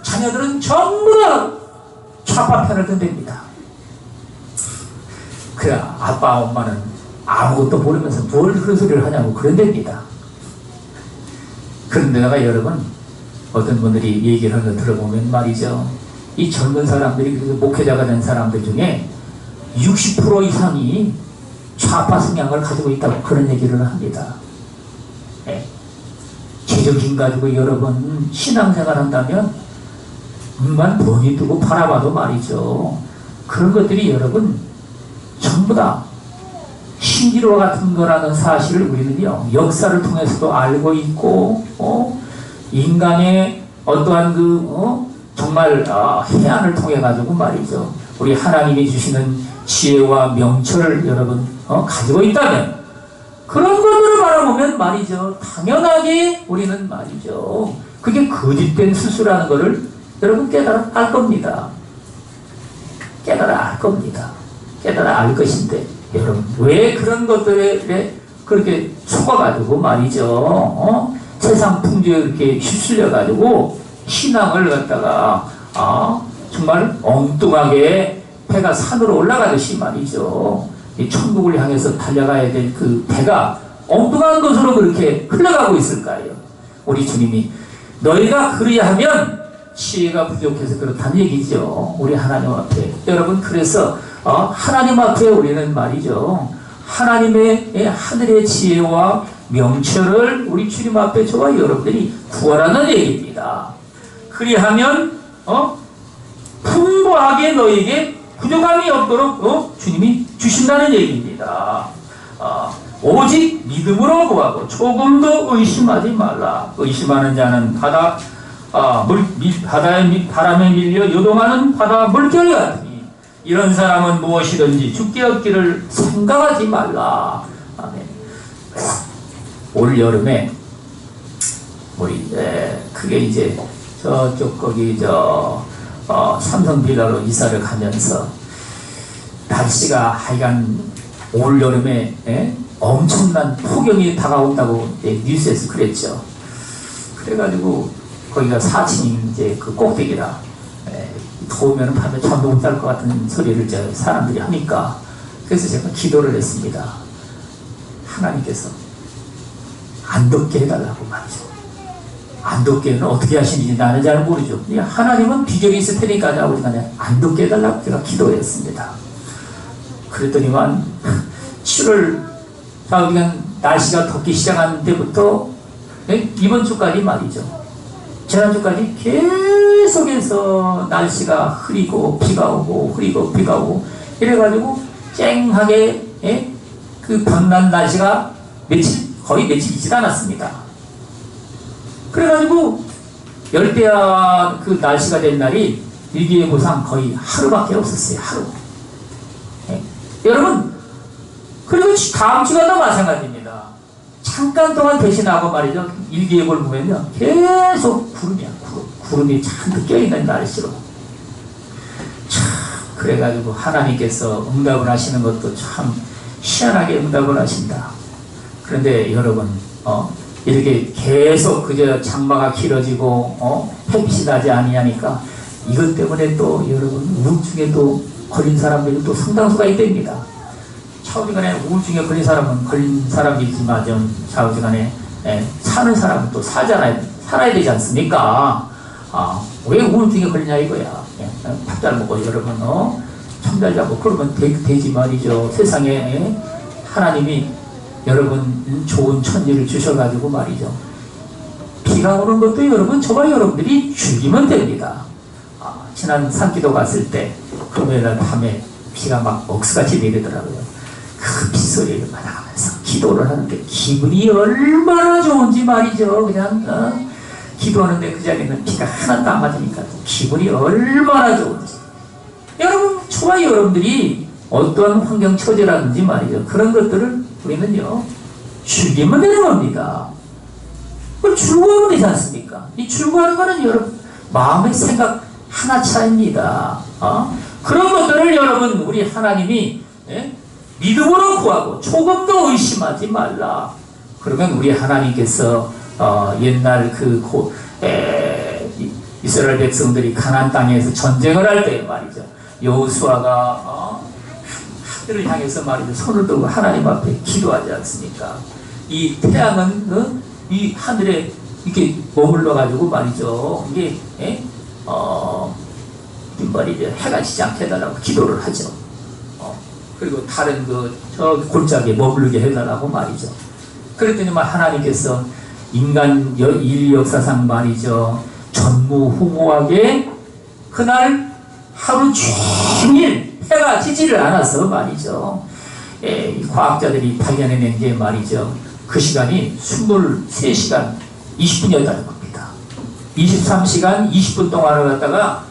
자녀들은 전부 다 좌파 편을 든답니다. 그래 아빠 엄마는 아무것도 모르면서 뭘 그런 소리를 하냐고 그런답니다. 그런데다가 여러분 어떤 분들이 얘기를 하는 거 들어보면 말이죠. 이 젊은 사람들이, 그래서 목회자가 된 사람들 중에 60% 이상이 좌파 성향을 가지고 있다고 그런 얘기를 합니다. 제정신 가지고 여러분 신앙생활 한다면 눈만 뻔히 뜨고 바라봐도 말이죠. 그런 것들이 여러분 전부 다 신기루와 같은 거라는 사실을 우리는요 역사를 통해서도 알고 있고, 인간의 어떠한 정말 해안을 통해 가지고 말이죠. 우리 하나님이 주시는 지혜와 명철을 여러분 가지고 있다면, 그런 것들을 바라보면 말이죠. 당연하게 우리는 말이죠. 그게 거짓된 수수라는 것을 여러분 깨달아 알 겁니다. 깨달아 알 겁니다. 깨달아 알 것인데, 여러분 왜 그런 것들에 그렇게 속아가지고 말이죠. 세상 풍조에 이렇게 휩쓸려가지고 신앙을 갖다가 정말 엉뚱하게 배가 산으로 올라가듯이 말이죠. 이 천국을 향해서 달려가야 될 그 배가 엉뚱한 것으로 그렇게 흘러가고 있을까요? 우리 주님이 너희가 그래야 하면 지혜가 부족해서 그렇다는 얘기죠. 우리 하나님 앞에. 여러분 그래서 하나님 앞에 우리는 말이죠. 하나님의 하늘의 지혜와 명철을 우리 주님 앞에 저와 여러분들이 구하라는 얘기입니다. 그리하면 풍부하게 너에게 부족함이 없도록 주님이 주신다는 얘기입니다. 오직 믿음으로 구하고 조금도 의심하지 말라. 의심하는 자는 바람에 밀려 요동하는 바다 물결 같으니 이런 사람은 무엇이든지 죽게 얻기를 생각하지 말라. 아멘. 올 여름에 우리 그게 이제 저쪽 거기 삼성빌라로 이사를 가면서 날씨가 하여간 올 여름에 엄청난 폭염이 다가온다고 뉴스에서 그랬죠. 그래가지고 거기가 4층이 이제 그 꼭대기라 더우면 밤에 잠도 못 잘 것 같은 소리를 사람들이 하니까, 그래서 제가 기도를 했습니다. 하나님께서 안 덥게 해달라고 말이죠. 안 덥게 해는 어떻게 하시는지 나는 잘 모르죠. 하나님은 비결이 있을 테니까 우리가 안 덥게 해달라고 제가 기도했습니다. 그랬더니만 7월 우리가 날씨가 덥기 시작한 때부터 이번 주까지 말이죠. 지난주까지 계속해서 날씨가 흐리고 비가 오고 흐리고 비가 오고 이래가지고 쨍하게 그 변난 날씨가 거의 며칠이지 않았습니다. 그래가지고 열대야 그 날씨가 된 날이 일기예보상 거의 하루밖에 없었어요. 하루. 여러분, 그리고 다음 주간도 마찬가지입니다. 잠깐 동안 대신하고 말이죠. 일기예보를 보면요. 계속 구름이야. 구름이 잔뜩 껴있는 날씨로. 참, 그래가지고 하나님께서 응답을 하시는 것도 참 희한하게 응답을 하신다. 그런데 여러분, 이렇게 계속 그저 장마가 길어지고, 햇빛이 나지 아니하니까 이것 때문에 또 여러분, 우울증에도 걸린 사람들이 또 상당수가 있답니다. 차후지간에 우울증에 걸린 사람은 걸린 사람이지만 차후지간에 사는 사람은 또 살아야 되지 않습니까? 왜 우울증에 걸리냐 이거야. 밥 잘 먹고 여러분 참 잘 자고 그러면 되지 말이죠. 세상에 하나님이 여러분 좋은 천지를 주셔가지고 말이죠. 비가 오는 것도 여러분 저와 여러분들이 즐기면 됩니다. 지난 산기도 갔을 때 금요일날 밤에 비가 막 억수같이 내리더라고요. 그 빗소리를 받아가면서 기도를 하는데 기분이 얼마나 좋은지 말이죠. 그냥 기도하는데 그 자리에는 비가 하나도 안 맞으니까 기분이 얼마나 좋은지. 여러분, 저와 여러분들이 어떠한 환경 처지라든지 말이죠. 그런 것들을 우리는요 즐기면 되는 겁니다. 그걸 즐거워하면 되지 않습니까? 이 즐거워하는 거는 여러분 마음의 생각 하나 차이입니다. 그런 것들을 여러분 우리 하나님이 믿음으로 구하고 조금도 의심하지 말라. 그러면 우리 하나님께서 옛날 이스라엘 백성들이 가나안 땅에서 전쟁을 할 때 말이죠. 여호수아가 하늘을 향해서 말이죠. 손을 들고 하나님 앞에 기도하지 않습니까? 이 태양은 이 하늘에 이렇게 머물러 가지고 말이죠. 이게 말이죠. 해가 지지 않게 해달라고 기도를 하죠. 그리고 다른 저 골짜기에 머물게 해달라고 말이죠. 그랬더니만 하나님께서 인간 인류 역사상 말이죠. 전무후무하게 그날 하루 종일 해가 지지를 않아서 말이죠. 과학자들이 발견해낸 게 말이죠. 그 시간이 23시간 20분이었다는 겁니다. 23시간 20분 동안을 갖다가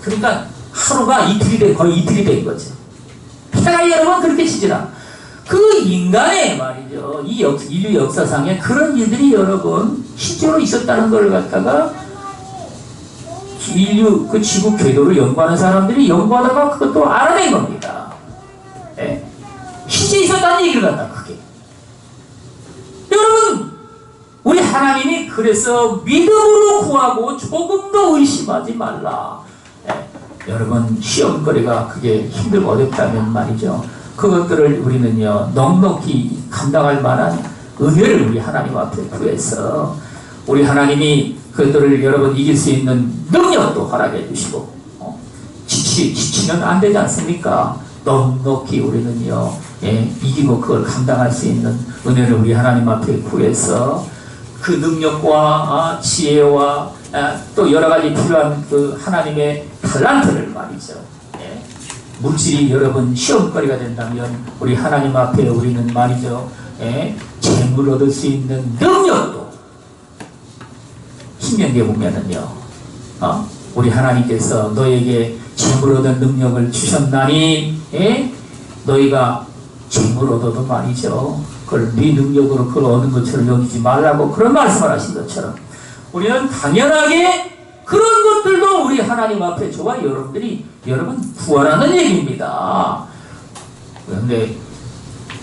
그러니까 하루가 거의 이틀이 된 거죠. 해가 여러분 그렇게 지지라. 그 인간의 말이죠. 이 인류 역사상에 그런 일들이 여러분 실제로 있었다는 걸 갖다가 인류 그 지구 궤도를 연구하는 사람들이 연구하다가 그것도 알아낸 겁니다. 실제 있었다는 얘기를 갖다가 그게. 여러분 우리 하나님이 그래서 믿음으로 구하고 조금도 의심하지 말라. 여러분 시험거리가 그게 힘들고 어렵다면 말이죠. 그것들을 우리는요 넉넉히 감당할 만한 은혜를 우리 하나님 앞에 구해서 우리 하나님이 그것들을 여러분 이길 수 있는 능력도 허락해 주시고 지치면 안 되지 않습니까? 넉넉히 우리는요 이기고 그걸 감당할 수 있는 은혜를 우리 하나님 앞에 구해서 그 능력과 지혜와 또 여러 가지 필요한 그 하나님의 달란트를 말이죠. 물질이 여러분 시험거리가 된다면 우리 하나님 앞에 우리는 말이죠. 재물 얻을 수 있는 능력도 신명기에 보면은요. 우리 하나님께서 너에게 재물 얻은 능력을 주셨나니 너희가 재물 얻어도 말이죠. 그걸 네 능력으로 그걸 얻은 것처럼 여기지 말라고 그런 말씀을 하신 것처럼 우리는 당연하게 그런 것들도 우리 하나님 앞에 저와 여러분들이 여러분 구하라는 얘기입니다. 그런데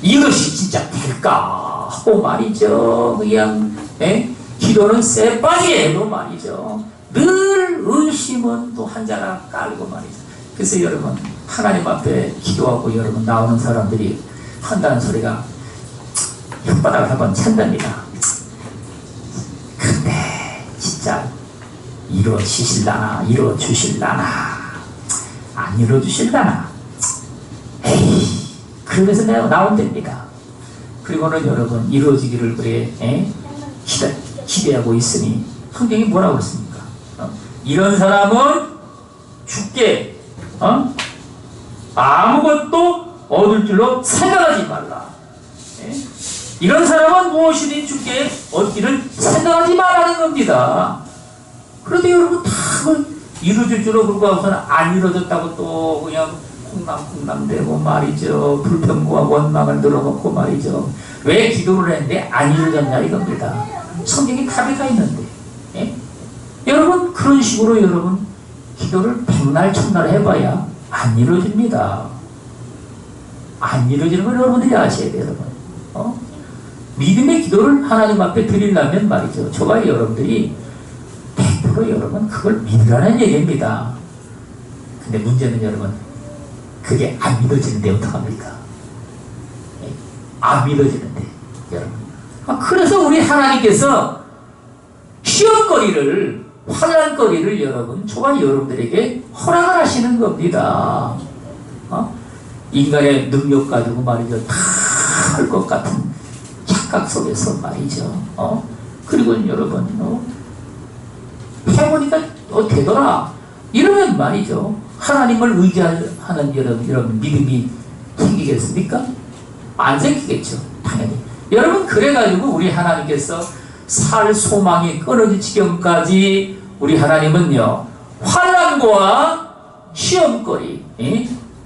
이것이 진짜 될까 하고 말이죠. 그냥 기도는 쎄빠지게 해도 말이죠. 늘 의심은 또 한자나 깔고 말이죠. 그래서 여러분 하나님 앞에 기도하고 여러분 나오는 사람들이 한다는 소리가 혓바닥을 한번 찬답니다. 이루어지실라나, 이루어주실라나, 안 이루어주실라나. 에이, 그러면서 내가 나온답니다. 그리고는 여러분, 이루어지기를 그래, 기대하고 있으니, 성경이 뭐라고 그랬습니까? 이런 사람은 죽게, 아무것도 얻을 줄로 생각하지 말라. 이런 사람은 무엇이든 죽게 얻기를 생각하지 말라는 겁니다. 그런데 여러분 다 이루어질 줄로 불구하고서는 안 이루어졌다고 또 그냥 콩당콩당대고 말이죠. 불평과 원망을 늘어놓고 말이죠. 왜 기도를 했는데 안 이루어졌냐 이겁니다. 성경에 답이 다 있는데. 여러분 그런 식으로 여러분 기도를 백날 천날 해봐야 안 이루어집니다. 안 이루어지는 걸 여러분들이 아셔야 돼요. 여러분. 믿음의 기도를 하나님 앞에 드리려면 말이죠. 저와 여러분들이 100% 여러분 그걸 믿으라는 얘기입니다. 근데 문제는 여러분 그게 안 믿어지는데 어떡합니까? 안 믿어지는데 여러분. 그래서 우리 하나님께서 시험거리를 환난거리를 여러분 저와 여러분들에게 허락을 하시는 겁니다. 인간의 능력 가지고 말이죠. 다 할 것 같은 착각 속에서 말이죠. 그리고 여러분 해보니까 되더라 이러면 말이죠. 하나님을 의지하는 이런 믿음이 생기겠습니까? 안 생기겠죠. 당연히. 여러분 그래가지고 우리 하나님께서 살 소망이 끊어질 지경까지 우리 하나님은요 환난과 시험거리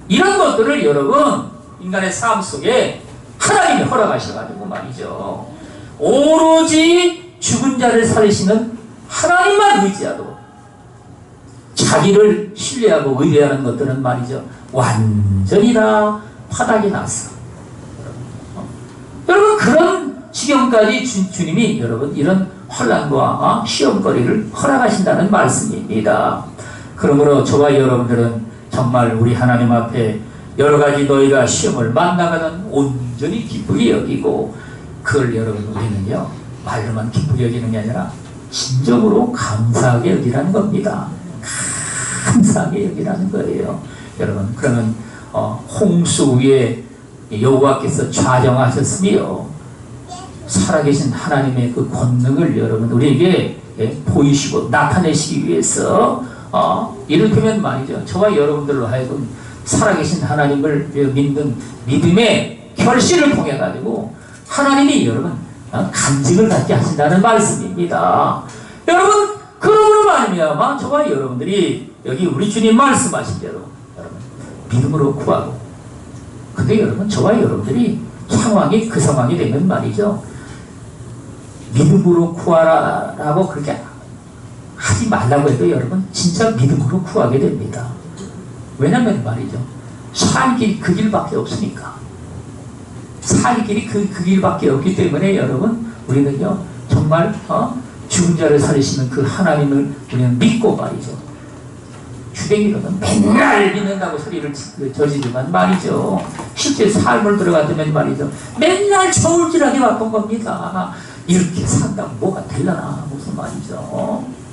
이런 것들을 여러분 인간의 삶 속에 하나님이 허락하셔가지고 말이죠. 오로지 죽은 자를 살리시는 하나님만 의지하도록 자기를 신뢰하고 의뢰하는 것들은 말이죠. 완전히 다 파닥이 났어. 여러분 그런 지경까지 주님이 여러분 이런 환난과 시험거리를 허락하신다는 말씀입니다. 그러므로 저와 여러분들은 정말 우리 하나님 앞에 여러 가지 너희가 시험을 만나가는 온전히 기쁘게 여기고 그걸 여러분 우리는요 말로만 기쁘게 여기는 게 아니라 진정으로 감사하게 여기라는 겁니다. 감사하게 여기라는 거예요. 여러분 그러면 홍수 위에 여호와께서 좌정하셨으며 살아계신 하나님의 그 권능을 여러분 우리에게 보이시고 나타내시기 위해서 이를테면 말이죠. 저와 여러분들로 하여금 살아계신 하나님을 믿는 믿음의 결실을 통해 가지고 하나님이 여러분 간증을 갖게 하신다는 말씀입니다. 여러분 그러므로 말미암아 저와 여러분들이 여기 우리 주님 말씀하신 대로 여러분 믿음으로 구하고 근데 여러분 저와 여러분들이 상황이 그 상황이 되면 말이죠. 믿음으로 구하라라고 그렇게 하지 말라고 해도 여러분 진짜 믿음으로 구하게 됩니다. 왜냐면 말이죠. 살 길이 그 길밖에 없으니까. 살 길이 그 길밖에 없기 때문에 여러분 우리는요 정말 죽은 자를 살리시는 그 하나님을 우리는 믿고 말이죠. 주댕이로는 맨날 믿는다고 소리를 저지르지만 말이죠. 실제 삶을 들어가면 말이죠. 맨날 저울질하게 바쁜 겁니다. 이렇게 산다고 뭐가 되려나 무슨 말이죠.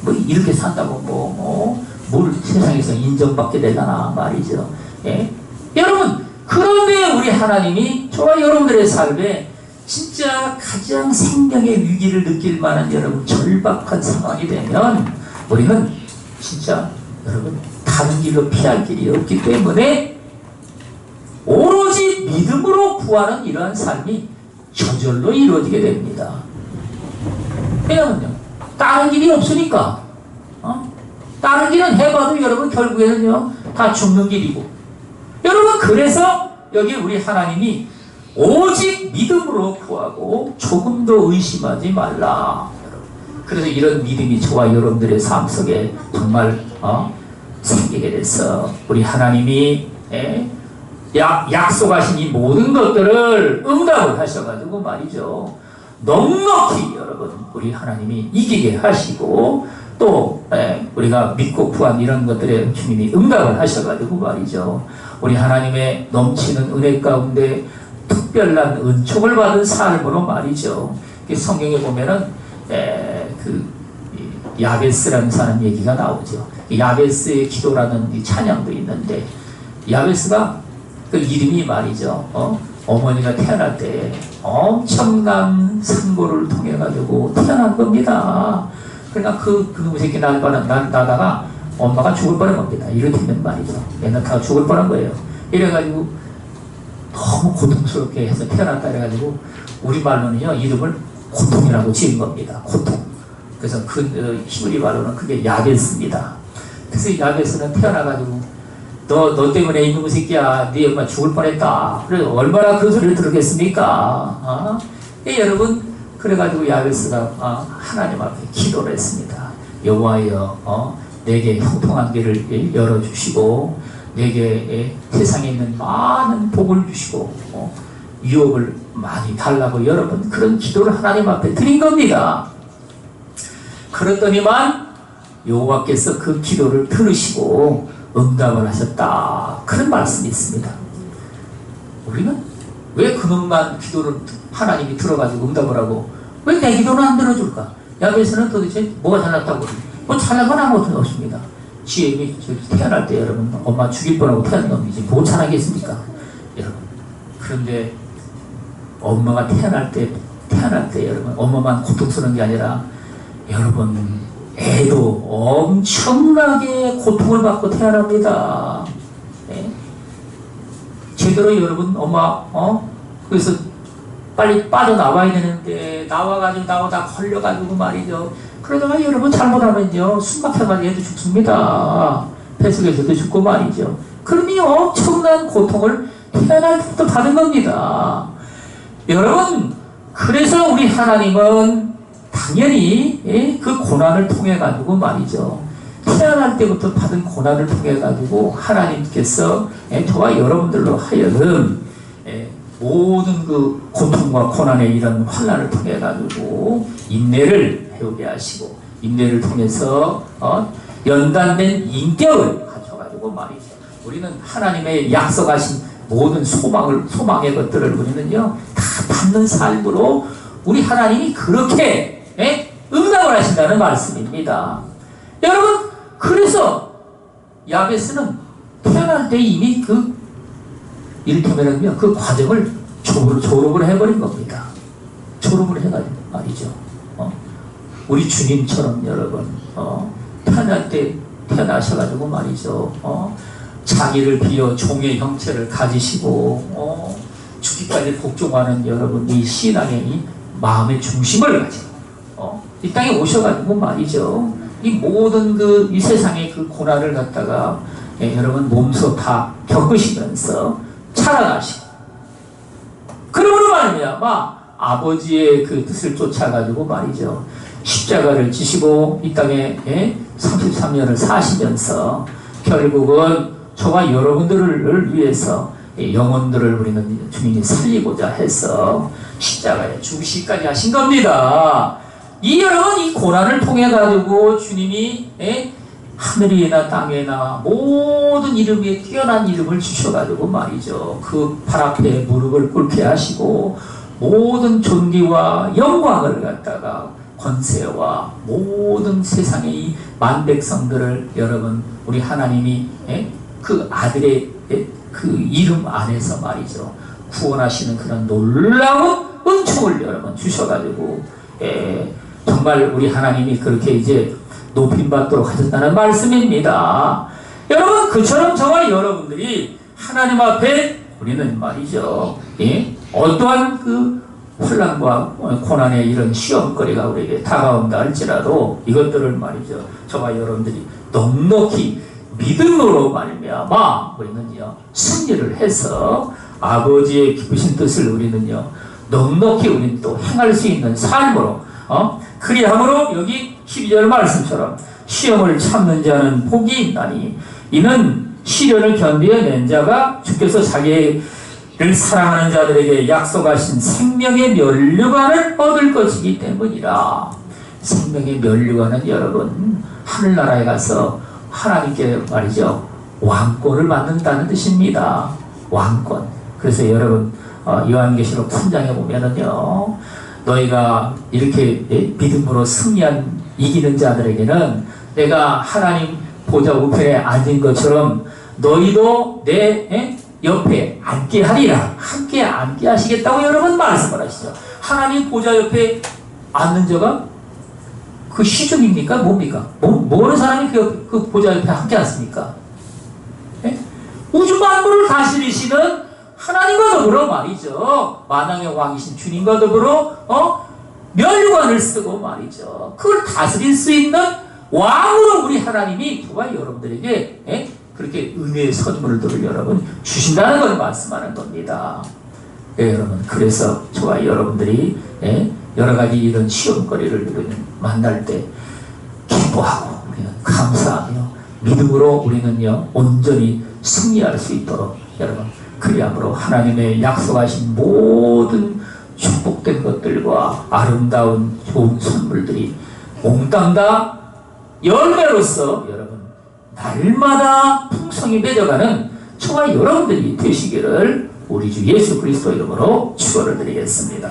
뭐 이렇게 산다고 뭘 세상에서 인정받게 되려나 말이죠. 여러분 그런데 우리 하나님이 저와 여러분들의 삶에 진짜 가장 생명의 위기를 느낄 만한 여러분 절박한 상황이 되면 우리는 진짜 여러분 다른 길로 피할 길이 없기 때문에 오로지 믿음으로 구하는 이러한 삶이 저절로 이루어지게 됩니다. 왜냐면요 다른 길이 없으니까 다른 길은 해봐도 여러분 결국에는요 다 죽는 길이고 여러분 그래서 여기 우리 하나님이 오직 믿음으로 구하고 조금도 의심하지 말라. 그래서 이런 믿음이 저와 여러분들의 삶 속에 정말 생기게 돼서 우리 하나님이 약속하신 이 모든 것들을 응답을 하셔가지고 말이죠. 넉넉히 여러분 우리 하나님이 이기게 하시고 또 우리가 믿고 구한 이런 것들에 주님이 응답을 하셔가지고 말이죠. 우리 하나님의 넘치는 은혜 가운데 특별한 은총을 받은 삶으로 말이죠. 성경에 보면은 야베스라는 사람 얘기가 나오죠. 야베스의 기도라는 이 찬양도 있는데, 야베스가 그 이름이 말이죠. 어머니가 태어날 때 엄청난 산고를 통해 가지고 태어난 겁니다. 그러니까 그놈의 새끼 나다가 엄마가 죽을 뻔한 겁니다. 이렇다면 말이죠. 옛날 다 죽을 뻔한 거예요. 이래가지고 너무 고통스럽게 해서 태어났다 그래가지고 우리말로는요 이름을 고통이라고 지은 겁니다. 고통. 그래서 히브리 말로는 그게 야베스입니다. 그래서 야베스는 태어나가지고 너 때문에 이놈의 새끼야, 네 엄마 죽을 뻔했다. 그래 얼마나 그 소리를 들었겠습니까? 여러분, 그래가지고 야베스가 하나님 앞에 기도를 했습니다. 여호와여, 내게 형통한 길을 열어주시고 내게 세상에 있는 많은 복을 주시고 유업을 많이 달라고 여러분 그런 기도를 하나님 앞에 드린 겁니다. 그랬더니만 여호와께서 그 기도를 들으시고 응답을 하셨다. 그런 말씀이 있습니다. 우리는 왜 그놈만 기도를 하나님이 들어가지고 응답을 하고 왜 내 기도는 안 들어줄까? 야베스는 도대체 뭐가 잘났다고? 뭐 잘난 건 아무것도 없습니다. 지혜미 태어날 때 여러분 엄마 죽일 뻔하고 태어난 놈이지 뭐 잘하겠습니까? 여러분 그런데 엄마가 태어날 때 여러분 엄마만 고통스러운 게 아니라 여러분 애도 엄청나게 고통을 받고 태어납니다. 네? 제대로 여러분 엄마 그래서 빨리 빠져나와야 되는데 나와다 걸려가지고 말이죠. 그러다가 여러분 잘못하면요 숨 막혀가지고 애도 죽습니다. 뱃속에서도 죽고 말이죠. 그러니 엄청난 고통을 태어날 때부터 받은 겁니다. 여러분 그래서 우리 하나님은 당연히 그 고난을 통해 가지고 말이죠. 태어날 때부터 받은 고난을 통해 가지고 하나님께서 저와 여러분들로 하여금 모든 그 고통과 고난의 이런 환난을 통해 가지고 인내를 배우게 하시고 인내를 통해서 연단된 인격을 가져가지고 말이죠. 우리는 하나님의 약속하신 모든 소망의 것들을 우리는요 다 받는 삶으로 우리 하나님이 그렇게 응답을 하신다는 말씀입니다. 여러분 그래서 야베스는 태어날 때 이미 이를테면은요 그 과정을 졸업을 해버린 겁니다. 졸업을 해가지고 말이죠. 우리 주님처럼 여러분 태어날 때 태어나셔가지고 말이죠. 자기를 비워 종의 형체를 가지시고 죽기까지 복종하는 여러분 이 신앙의 이 마음의 중심을 가지고 이 땅에 오셔가지고 말이죠. 이 모든 이 세상의 그 고난을 갖다가 여러분 몸소 다 겪으시면서 살아나시고 그러므로 말미암아 아버지의 그 뜻을 쫓아가지고 말이죠. 십자가를 지시고 이 땅에 33년을 사시면서 결국은 저와 여러분들을 위해서 영혼들을 우리는 주님이 살리고자 해서 십자가에 죽으시기까지 하신 겁니다. 여러분 이 고난을 통해 가지고 주님이 하늘이나 땅에나 모든 이름에 뛰어난 이름을 주셔가지고 말이죠. 그 발 앞에 무릎을 꿇게 하시고 모든 존귀와 영광을 갖다가 권세와 모든 세상의 이 만백성들을 여러분 우리 하나님이 그 아들의 그 이름 안에서 말이죠. 구원하시는 그런 놀라운 은총을 여러분 주셔가지고 정말 우리 하나님이 그렇게 이제 높임받도록 하셨다는 말씀입니다. 여러분 그처럼 저와 여러분들이 하나님 앞에 우리는 말이죠. 어떠한 그 혼란과 고난의 이런 시험거리가 우리에게 다가온다 할지라도 이것들을 말이죠. 저와 여러분들이 넉넉히 믿음으로 말미암아 우리는요 승리를 해서 아버지의 기쁘신 뜻을 우리는요 넉넉히 우리는 또 행할 수 있는 삶으로 그리함으로 여기 12절 말씀처럼 시험을 참는 자는 복이 있나니 이는 시련을 견디어낸 자가 주께서 자기를 사랑하는 자들에게 약속하신 생명의 면류관을 얻을 것이기 때문이라. 생명의 면류관은 여러분 하늘나라에 가서 하나님께 말이죠 왕권을 받는다는 뜻입니다. 왕권. 그래서 여러분 요한계시록 3장에 보면은요 너희가 이렇게 믿음으로 승리한 이기는 자들에게는 내가 하나님 보좌 우편에 앉은 것처럼 너희도 내 옆에 앉게 하리라. 함께 앉게 하시겠다고 여러분 말씀을 하시죠. 하나님 보좌 옆에 앉는 자가 그 시중입니까? 뭡니까? 뭐는 사람이 그 보좌 옆에 함께 앉습니까? 우주 만물을 다스리시는 하나님과 더불어 말이죠. 만왕의 왕이신 주님과 더불어 면류관을 쓰고 말이죠. 그걸 다스릴 수 있는 왕으로 우리 하나님이 저와 여러분들에게 그렇게 은혜의 선물들을 여러분 주신다는 걸 말씀하는 겁니다. 여러분, 그래서 저와 여러분들이 여러 가지 이런 시험거리를 우리는 만날 때 기뻐하고 우리는 감사하며 믿음으로 우리는요 온전히 승리할 수 있도록 여러분, 그리함으로 하나님의 약속하신 모든 축복된 것들과 아름다운 좋은 선물들이 몽땅 다 열매로서 여러분 날마다 풍성히 맺어가는 저와 여러분들이 되시기를 우리 주 예수 그리스도 이름으로 축원을 드리겠습니다.